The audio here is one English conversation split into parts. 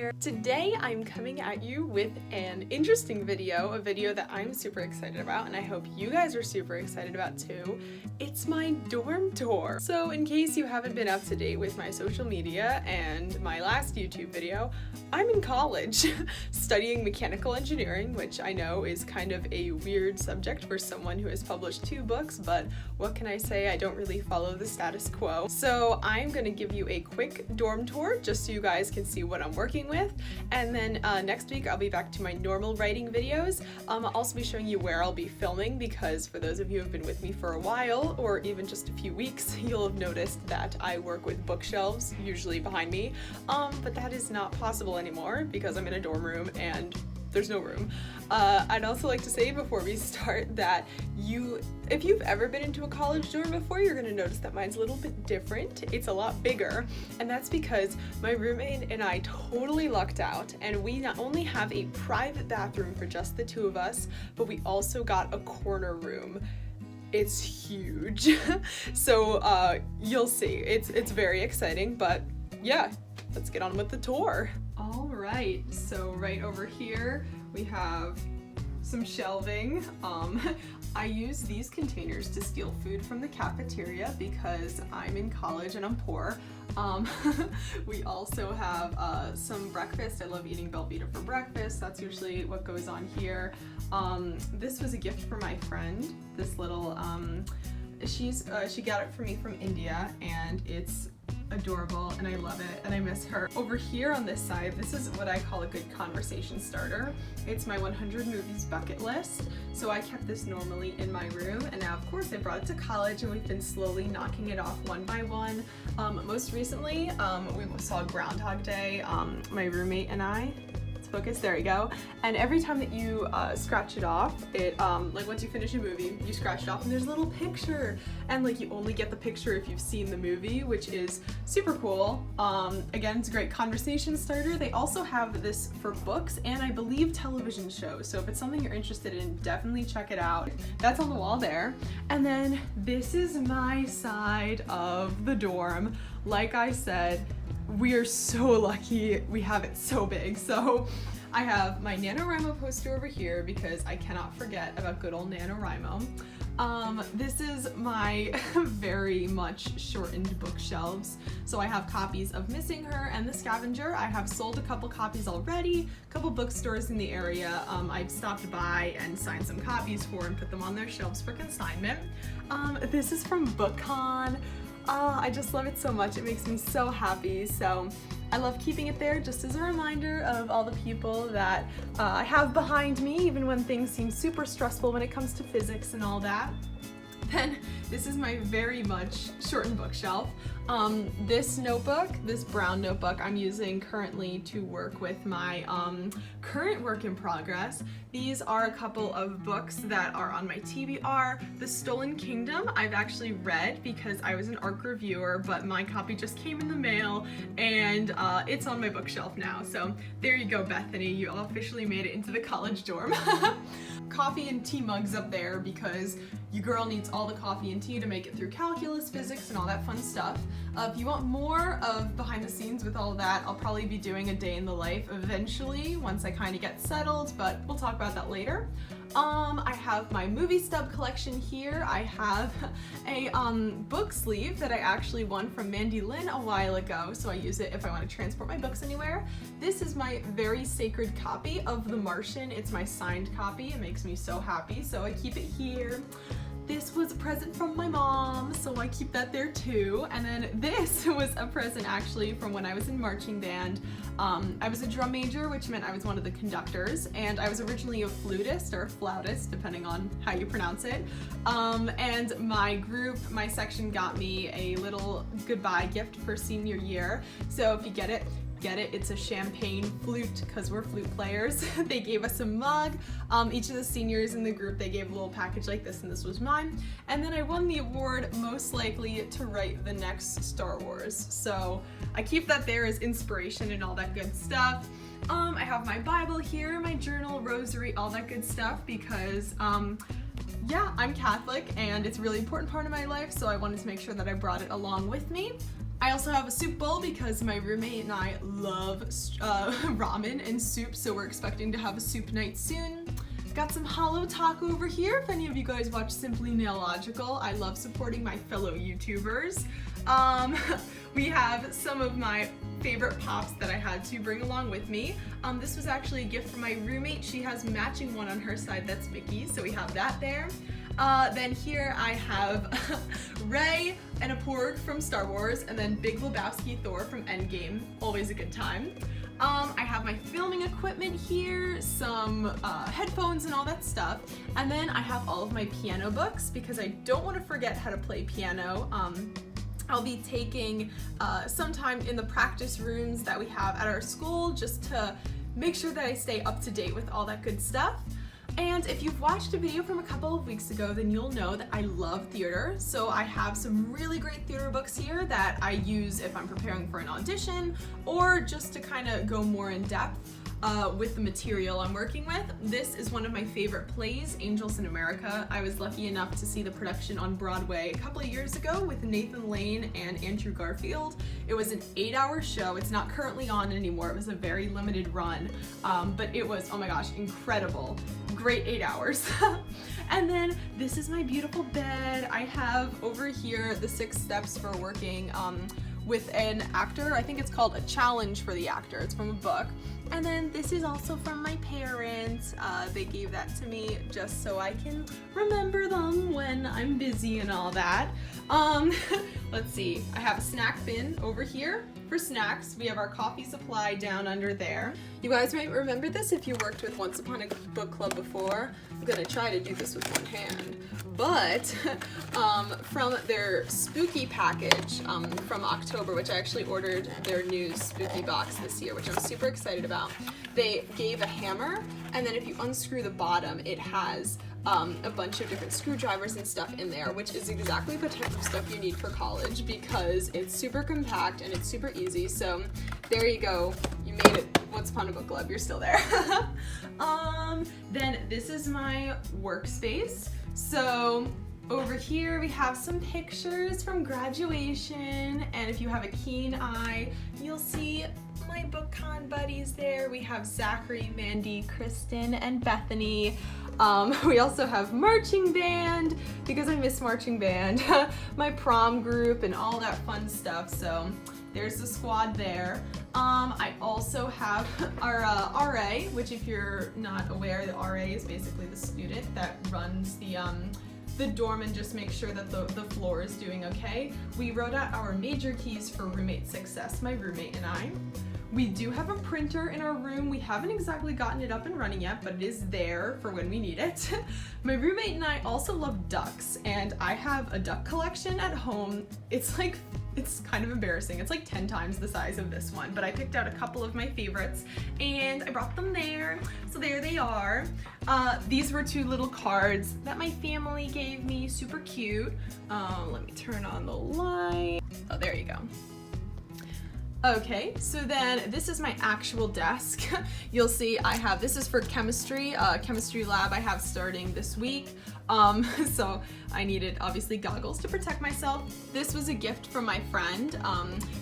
here. Today I'm coming at you with an interesting video, a video that I'm super excited about and I hope you guys are super excited about too. It's my dorm tour. So in case you haven't been up to date with my social media and my last YouTube video, I'm in college studying mechanical engineering, which I know is kind of a weird subject for someone who has published 2 books, but what can I say? I don't really follow the status quo. So I'm gonna give you a quick dorm tour just so you guys can see what I'm working with, and then next week I'll be back to my normal writing videos. I'll also be showing you where I'll be filming, because for those of you who have been with me for a while or even just a few weeks, you'll have noticed that I work with bookshelves usually behind me, but that is not possible anymore because I'm in a dorm room and there's no room. I'd also like to say before we start that if you've ever been into a college dorm before, you're gonna notice that mine's a little bit different. It's a lot bigger, and that's because my roommate and I totally lucked out, and we not only have a private bathroom for just the 2 of us, but we also got a corner room. It's huge. So you'll see. It's very exciting, but yeah, let's get on with the tour. All right, so right over here we have some shelving. I use these containers to steal food from the cafeteria because I'm in college and I'm poor. We also have some breakfast. I love eating Belvita for breakfast. That's usually what goes on here. This was a gift for my friend. This little, she got it for me from India, and it's adorable and I love it and I miss her. Over here on this side, this is what I call a good conversation starter. It's my 100 movies bucket list. So I kept this normally in my room, and now of course I brought it to college and we've been slowly knocking it off one by one. Most recently, we saw Groundhog Day, my roommate and I. Focus, there you go. And every time that you scratch it off, it like once you finish a movie, you scratch it off and there's a little picture, and like you only get the picture if you've seen the movie, which is super cool. Again, it's a great conversation starter. They also have this for books and I believe television shows, so if it's something you're interested in, definitely check it out. That's on the wall there. And then this is my side of the dorm. Like I said, we are so lucky we have it so big. So I have my NaNoWriMo poster over here because I cannot forget about good old NaNoWriMo. This is my very much shortened bookshelves. So I have copies of Missing Her and The Scavenger. I have sold a couple copies already, a couple bookstores in the area I've stopped by and signed some copies for and put them on their shelves for consignment. This is from BookCon. I just love it so much. It makes me so happy. So I love keeping it there just as a reminder of all the people that I have behind me, even when things seem super stressful when it comes to physics and all that. Then this is my very much shortened bookshelf. This notebook, this brown notebook, I'm using currently to work with my current work in progress. These are a couple of books that are on my TBR. The Stolen Kingdom I've actually read because I was an ARC reviewer, but my copy just came in the mail and it's on my bookshelf now. So there you go, Bethany, you officially made it into the college dorm. Coffee and tea mugs up there because your girl needs all the coffee and tea to make it through calculus, physics, and all that fun stuff. If you want more of behind the scenes with all that, I'll probably be doing a day in the life eventually once I kind of get settled, but we'll talk about that later. I have my movie stub collection here. I have a book sleeve that I actually won from Mandy Lynn a while ago, so I use it if I want to transport my books anywhere. This is my very sacred copy of The Martian. It's my signed copy. It makes me so happy, so I keep it here. This was a present from my mom, so I keep that there too. And then this was a present actually from when I was in marching band. I was a drum major, which meant I was one of the conductors, and I was originally a flutist or a flautist, depending on how you pronounce it. And my group, my section got me a little goodbye gift for senior year. So if you get it, it's a champagne flute because we're flute players. They gave us a mug. Each of the seniors in the group, they gave a little package like this, and this was mine. And then I won the award most likely to write the next Star Wars. So I keep that there as inspiration and all that good stuff. I have my Bible here, my journal, rosary, all that good stuff because yeah, I'm Catholic and it's a really important part of my life, so I wanted to make sure that I brought it along with me. I also have a soup bowl because my roommate and I love ramen and soup, so we're expecting to have a soup night soon. Got some hollow taco over here. If any of you guys watch Simply Nailogical, I love supporting my fellow YouTubers. We have some of my favorite pops that I had to bring along with me. This was actually a gift from my roommate. She has matching one on her side that's Mickey, so we have that there. Then here I have Rey and a Porg from Star Wars, and then Big Lebowski Thor from Endgame, always a good time. I have my filming equipment here, some headphones and all that stuff, and then I have all of my piano books because I don't want to forget how to play piano. I'll be taking some time in the practice rooms that we have at our school just to make sure that I stay up to date with all that good stuff. And if you've watched a video from a couple of weeks ago, then you'll know that I love theater. So I have some really great theater books here that I use if I'm preparing for an audition or just to kind of go more in depth with the material I'm working with. This is one of my favorite plays, Angels in America. I was lucky enough to see the production on Broadway a couple of years ago with Nathan Lane and Andrew Garfield. It was an 8-hour show. It's not currently on anymore. It was a very limited run, but it was, oh my gosh, incredible. Great 8 hours. And then this is my beautiful bed. I have over here the 6 steps for working with an actor. I think it's called A Challenge for the Actor. It's from a book. And then this is also from my parents. They gave that to me just so I can remember them when I'm busy and all that. Let's see, I have a snack bin over here for snacks. We have our coffee supply down under there. You guys might remember this if you worked with Once Upon a Book Club before. I'm gonna try to do this with one hand. But from their spooky package from October, which I actually ordered their new spooky box this year, which I'm super excited about, they gave a hammer, and then if you unscrew the bottom, it has a bunch of different screwdrivers and stuff in there, which is exactly the type of stuff you need for college because it's super compact and it's super easy. So there you go. You made it. Once Upon a Book Club, you're still there. Then this is my workspace. So over here we have some pictures from graduation, and if you have a keen eye, you'll see my BookCon buddies there. We have Zachary, Mandy, Kristen, and Bethany. We also have marching band because I miss marching band, my prom group, and all that fun stuff. So there's the squad there. I also have our RA, which if you're not aware, the RA is basically the student that runs the dorm and just makes sure that the floor is doing okay. We wrote out our major keys for roommate success, my roommate and I. We do have a printer in our room. We haven't exactly gotten it up and running yet, but it is there for when we need it. My roommate and I also love ducks, and I have a duck collection at home. It's kind of embarrassing. It's like 10 times the size of this one, but I picked out a couple of my favorites and I brought them there. So there they are. These were 2 little cards that my family gave me, super cute. Let me turn on the light. Oh, there you go. Okay, so then this is my actual desk. You'll see I have, this is for chemistry lab I have starting this week. So I needed obviously goggles to protect myself. This was a gift from my friend.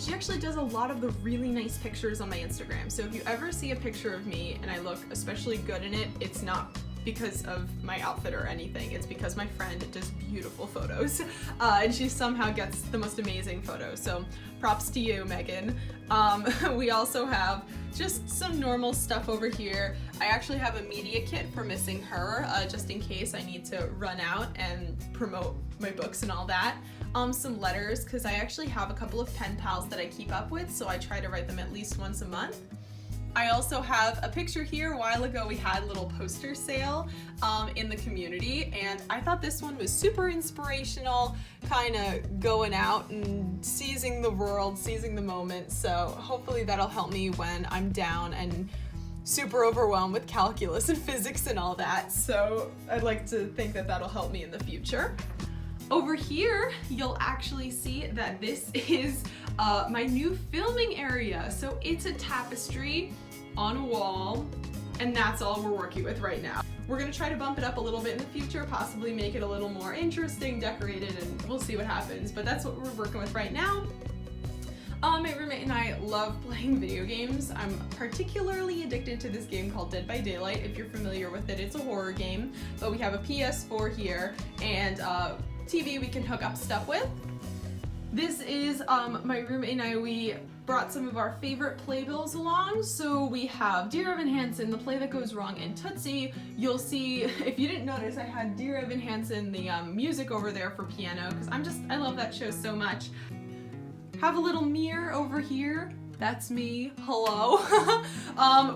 She actually does a lot of the really nice pictures on my Instagram. So if you ever see a picture of me and I look especially good in it, it's not because of my outfit or anything. It's because my friend does beautiful photos and she somehow gets the most amazing photos. So props to you, Megan. We also have just some normal stuff over here. I actually have a media kit for Missing Her, just in case I need to run out and promote my books and all that. Some letters, because I actually have a couple of pen pals that I keep up with, so I try to write them at least once a month. I also have a picture here. A while ago we had a little poster sale in the community, and I thought this one was super inspirational, kind of going out and seizing the world, seizing the moment. So hopefully that'll help me when I'm down and super overwhelmed with calculus and physics and all that. So I'd like to think that that'll help me in the future. Over here, you'll actually see that this is my new filming area. So it's a tapestry on a wall, and that's all we're working with right now. We're gonna try to bump it up a little bit in the future, possibly make it a little more interesting, decorated, and we'll see what happens. But that's what we're working with right now. My roommate and I love playing video games. I'm particularly addicted to this game called Dead by Daylight. If you're familiar with it, it's a horror game, but we have a PS4 here and TV we can hook up stuff with. This is my roommate and I, we brought some of our favorite playbills along. So we have Dear Evan Hansen, The Play That Goes Wrong, and Tootsie. You'll see, if you didn't notice, I had Dear Evan Hansen, the music over there for piano, because I love that show so much. Have a little mirror over here. That's me. Hello.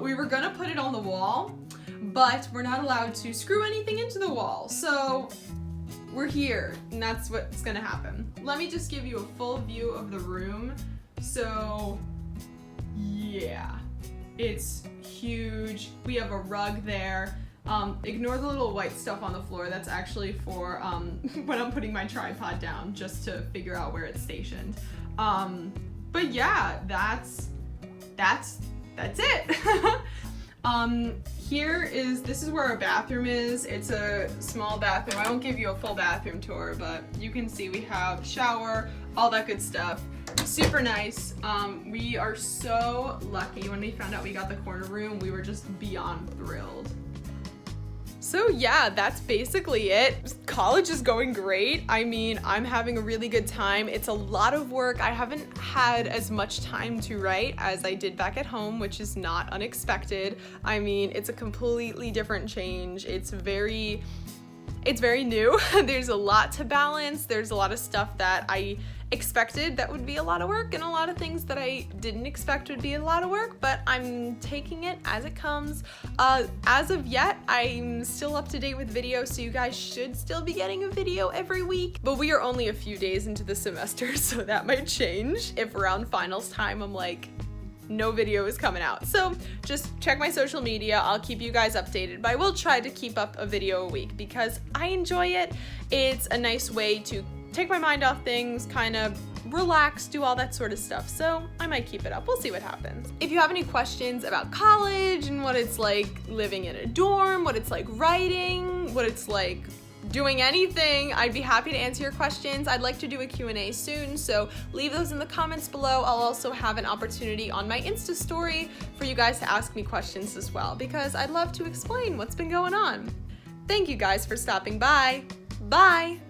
We were gonna put it on the wall, but we're not allowed to screw anything into the wall. So we're here, and that's what's gonna happen. Let me just give you a full view of the room. So yeah, it's huge. We have a rug there. Ignore the little white stuff on the floor. That's actually for when I'm putting my tripod down, just to figure out where it's stationed. But yeah, that's it. This is where our bathroom is. It's a small bathroom. I won't give you a full bathroom tour, but you can see we have shower, all that good stuff. Super nice. We are so lucky. When we found out we got the corner room, we were just beyond thrilled. So yeah, that's basically it. College is going great. I mean, I'm having a really good time. It's a lot of work. I haven't had as much time to write as I did back at home, which is not unexpected. I mean, it's a completely different change. It's very new. There's a lot to balance. There's a lot of stuff that I expected that would be a lot of work, and a lot of things that I didn't expect would be a lot of work, but I'm taking it as it comes. As of yet, I'm still up to date with video, so you guys should still be getting a video every week, but we are only a few days into the semester, so that might change if around finals time I'm like, no video is coming out. So just check my social media. I'll keep you guys updated, but I will try to keep up a video a week because I enjoy it. It's a nice way to take my mind off things, kind of relax, do all that sort of stuff. So I might keep it up. We'll see what happens. If you have any questions about college and what it's like living in a dorm, what it's like writing, what it's like doing anything, I'd be happy to answer your questions. I'd like to do a Q&A soon, so leave those in the comments below. I'll also have an opportunity on my Insta story for you guys to ask me questions as well, because I'd love to explain what's been going on. Thank you guys for stopping by. Bye!